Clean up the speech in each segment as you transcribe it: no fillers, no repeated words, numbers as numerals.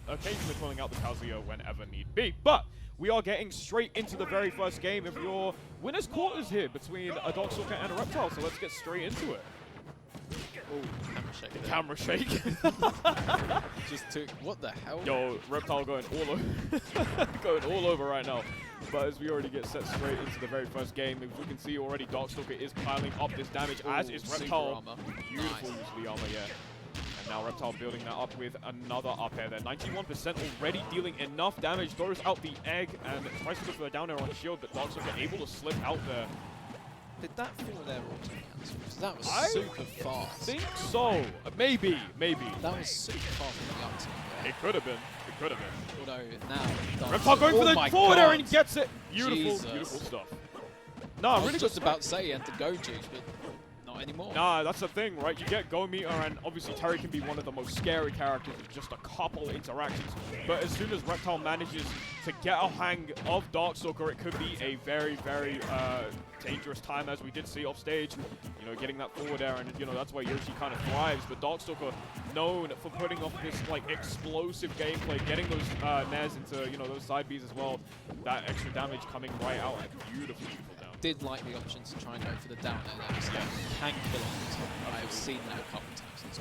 occasionally pulling out the Kazuya whenever need be. But we are getting straight into the very first game of your winners' quarters here between a Darkstalker and a RepTile, so let's get straight into it. Oh, camera shake. Camera shake. Just took, what the hell? Yo, RepTile going all over, going all over right now. But as we already get set straight into the very first game, as we can see already, Darkstalker is piling up this damage, as is RepTile. Beautiful use of the armor, yeah. And now RepTile building that up with another up air there. 91% already dealing enough damage. Throws out the egg and tries to go for the down air on shield, but Darkstalker able to slip out there. Did that fall there auto cancel? Because that was super fast. I think so. Maybe. That was super fast on the up tilt there. It could have been. It could have been. Although now, RepTile going for the forward air and he gets it. Beautiful, Jesus. beautiful stuff. No, I really was just about to say he had the go juice, but not anymore. Nah, that's the thing, right? You get go meter, and obviously Terry can be one of the most scary characters with just a couple interactions. But as soon as RepTile manages to get a hang of Darkstalker, it could be a very, very dangerous time, as we did see off stage. You know, getting that forward air, and you know that's where Yoshi kind of thrives. But Darkstalker known for putting off this like explosive gameplay, getting those nairs into those side Bs as well. That extra damage coming right out at beautiful down. Did like the option to try and go for the down air there. So hang kill on the top. I've seen that a couple of times. It's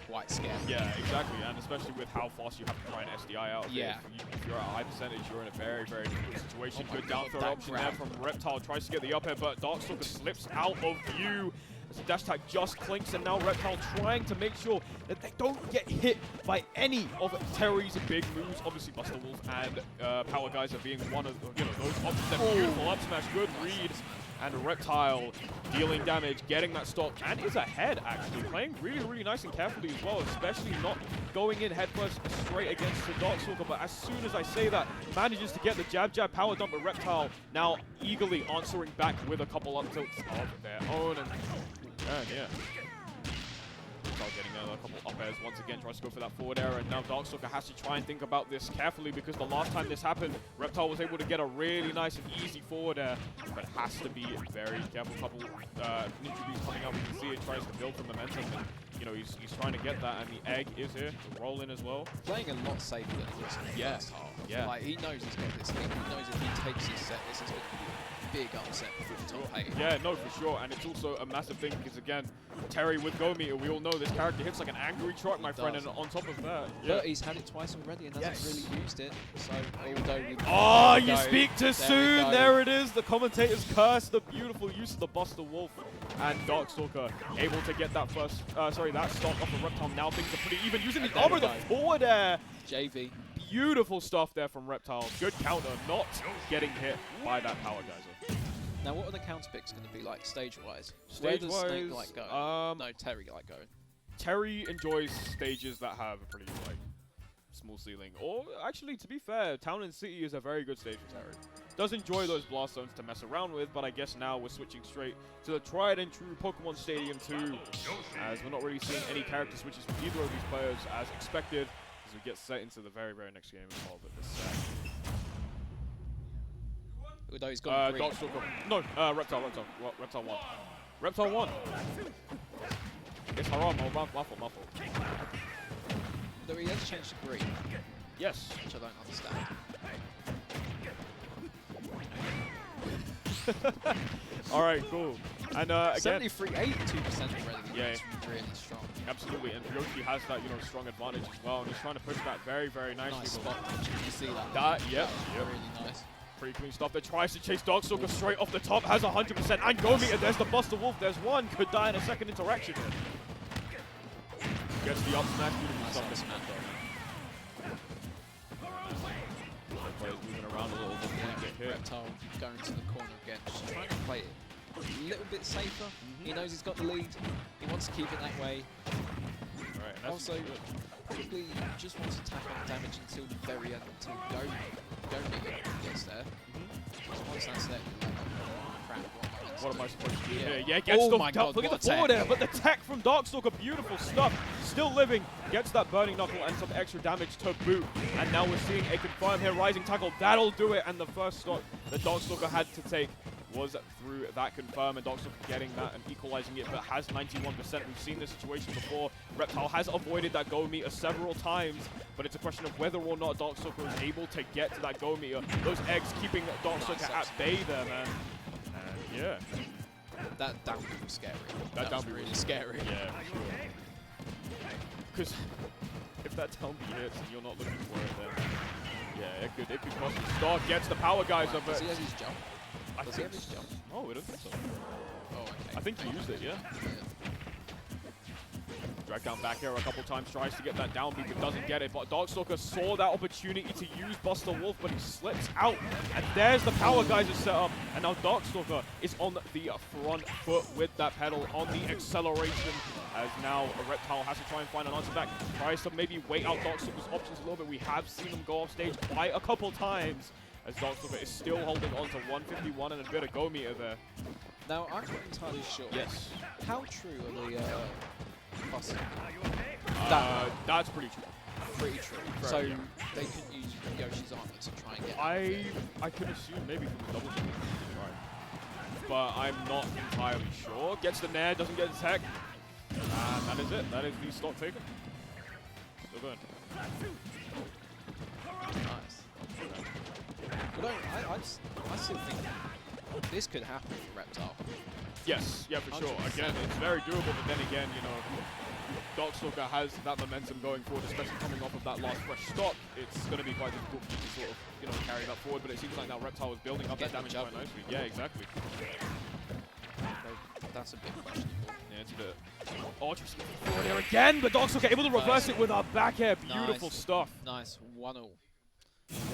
quite scary. Yeah, exactly, and especially with how fast you have to try and SDI out. Yeah. If you're at a high percentage, you're in a very, very difficult situation. Oh Good down throw option there from RepTile. Tries to get the up air, but Darkstalker slips out of view. As the dash tag just clinks, and now RepTile trying to make sure that they don't get hit by any of Terry's big moves. Obviously, Buster Wolf and Power Geyser being one of those options. That beautiful up smash, good read. And RepTile dealing damage, getting that stock, and is ahead actually. Playing really, really nice and carefully as well, especially not going in headfirst straight against the Darkstalker. But as soon as I say that, manages to get the jab power dump, but RepTile now eagerly answering back with a couple up tilts of their own. And yeah. RepTile getting a couple up airs once again, tries to go for that forward air, and now Darkstalker has to try and think about this carefully, because the last time this happened, RepTile was able to get a really nice and easy forward air, but has to be very careful. Couple ninja beats coming out, we can see it tries to build some momentum, and he's trying to get that, and the egg is here to roll in as well. Playing a lot safer than he was in the first half. Yeah. Like, he knows he's got this thing. He knows if he takes his set, this is going to be a big upset before the top 8. Yeah, no, for sure, and it's also a massive thing, because again, Terry with go meter, we all know this character hits like an angry truck, my friend, and on top of that, but he's had it twice already and hasn't really used it. So, although you speak too soon. There it is. The commentator's curse. The beautiful use of the Buster Wolf, and Darkstalker able to get that first. that stock off of RepTile. Now things are pretty even. Using the armor, the forward air. JV. Beautiful stuff there from RepTile. Good counter, not getting hit by that Power Geyser. Now, what are the counter picks going to be like stage-wise? Stage-wise, where does Snake like going? No, Terry like going. Terry enjoys stages that have a pretty small ceiling. Or actually, to be fair, Town and City is a very good stage for Terry. Does enjoy those blast zones to mess around with, but I guess now we're switching straight to the tried and true Pokemon Stadium 2, as we're not really seeing any character switches from either of these players as expected, as we get set into the very, very next game involved with this set. Although he's got Darkstalker. No, RepTile 1. RepTile 1. It's haram. Oh, my fault. Though he has changed to green. Yes. Which I don't understand. Alright, cool. And again, 73, 82% already. Yeah, it's really strong. Absolutely, and Yoshi has that strong advantage as well, and he's trying to push that very, very nicely. Nice spot. You see that? Yep. Really nice. Pretty clean stuff there. Tries to chase Darkstalker straight off the top. Has 100% and go meter. There's the Buster Wolf. There's one. Could die in a second interaction. Gets the up smash. Beautiful stuff this man. Players moving around a little bit. RepTile going to the corner again. Just trying to play it a little bit safer. He knows he's got the lead. He wants to keep it that way. Right, also, probably just wants to tack on damage until the very end, until go meter gets there. So once that's there, crap. What am I supposed to do here? Yeah, gets the God, look at the forward air, but the tech from Darkstalker, beautiful stuff. Still living, gets that burning knuckle and some extra damage to boot. And now we're seeing a confirm here, rising tackle. That'll do it. And the first stock that Darkstalker had to take was through that confirm, and Darkstalker getting that and equalizing it, but has 91%. We've seen this situation before. RepTile has avoided that go meter several times, but it's a question of whether or not Darkstalker is able to get to that go meter. Those eggs keeping Darkstalker at bay there, man. And yeah. That down B was scary. That down was B really scary. Yeah, for sure. Because if that down B hits and you're not looking for it, then yeah, it could cost you. Star gets the power geyser, but Does he have his jump? Does he have his jump? Oh, I don't think so. Oh, okay. I think he used it, yeah. Drag down back air a couple times, tries to get that down B, but doesn't get it. But Darkstalker saw that opportunity to use Buster Wolf, but he slips out. And there's the power geyser set up. And now Darkstalker is on the front foot with that pedal on the acceleration. As now RepTile has to try and find an answer back. Tries to maybe wait out Darkstalker's options a little bit. We have seen him go off stage quite a couple times, as Darkstalker is still holding on to 151 and a bit of go meter there. Now, I'm not entirely sure. Yes. How true are the buses? That's pretty true. Pretty true. So they could use Yoshi's armor to try and get. I could assume maybe from the double jump. Right. But I'm not entirely sure. Gets the nair, doesn't get the tech. And that is it. That is the stock taken. Still going. Nice. But I still think this could happen for RepTile. Yes, yeah, for sure. 100%. Again, it's very doable, but then again, you know, Darkstalker has that momentum going forward, especially coming off of that last fresh stock. It's going to be quite difficult to sort of, you know, carry that forward, but it seems like now RepTile is building up that damage quite nicely. Yeah, exactly. That's a bit questionable. Yeah, it's a bit. Oh, just forward air again, but Darkstalker able to reverse it with our back air. Beautiful stuff. Nice. 1-0. 1-0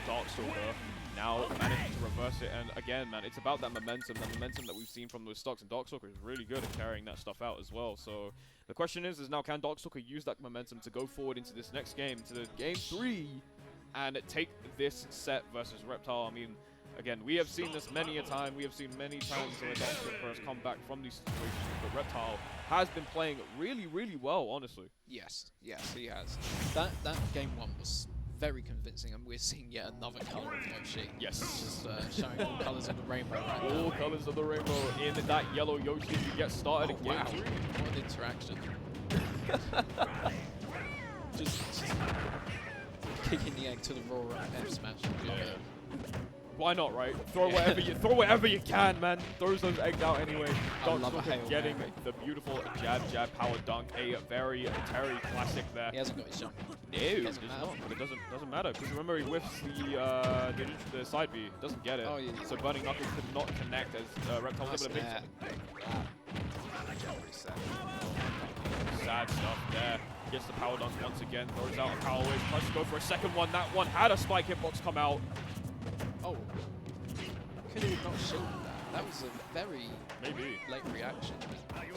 Darkstalker. Now managing to reverse it, and again, man, it's about that momentum that we've seen from those stocks, and Darkstalker is really good at carrying that stuff out as well. So the question is now can Darkstalker use that momentum to go forward into this next game, to the game 3, and take this set versus RepTile? I mean, again, we have seen this many a time. We have seen many times where Darkstalker has come back from these situations, but RepTile has been playing really, really well, honestly. Yes, he has. That game 1 was very convincing, and we're seeing yet another colour of Yoshi. Yes. Just showing all colours of the rainbow right now. All colours of the rainbow in that yellow Yoshi as we get started in game 3. What an interaction. just kicking the egg to the raw F smash. Yeah. Why not, right? Throw whatever you can, man. Throws those eggs out anyway. Darkstalker getting the beautiful jab power dunk, a very Terry classic there. He hasn't got his jump. No, it does not, but it doesn't matter, because remember he whiffs the side B, doesn't get it. Oh, yeah. So Burning Knuckles could not connect as RepTile was able to make something. Sad stuff there. Gets the power dunk once again, throws out a power wave, tries to go for a second one. That one had a spike hitbox come out. Oh, could have not shielded that. That was a very late reaction. There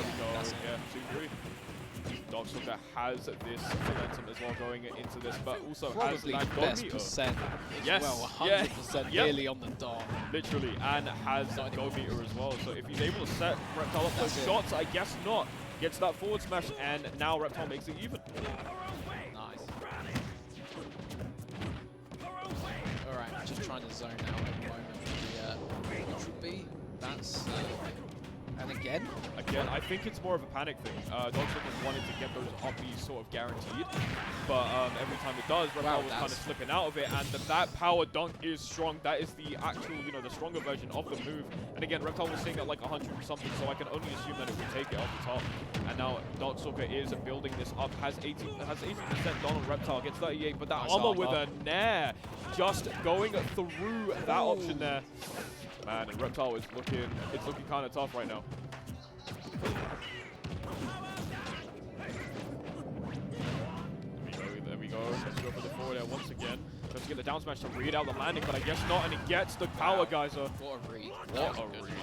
we go. Yeah, 2-3. Darkstalker has this momentum as well going into this, but also probably has that best percent as well, 100% nearly on the dot. Literally, and has that go meter as well. So if he's able to set RepTile up those shots, I guess not. Gets that forward smash, and now RepTile makes it even. Nice. Alright, just trying to zone out at the moment. Neutral B, that's... and again? Again, I think it's more of a panic thing. Darkstalker wanted to get those up Bs sort of guaranteed, but every time it does, RepTile was kind of slipping out of it, and that power dunk is strong. That is the actual, you know, the stronger version of the move. And again, RepTile was sitting at like 100 or something, so I can only assume that it would take it off the top. And now Darkstalker is building this up, has 80% done on RepTile, gets 38, but that nice armor with a nair just going through that option there. Man, and RepTile is looking kind of tough right now. There we go. Let's go for the forward air once again. Tries to get the down smash to read out the landing, but I guess not, and he gets the power geyser. What a read. What a read.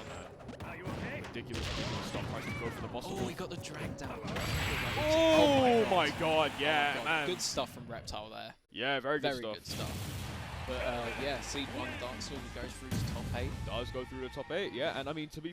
Ridiculous stuff. Tries to go for the boss. Oh, he got the drag down. Oh my god, yeah, man. Good stuff from RepTile there. Yeah, very good Very good stuff. But yeah, Seed 1 Darkstalker goes through to top 8. Does go through the top 8, yeah, and I mean, to be fair,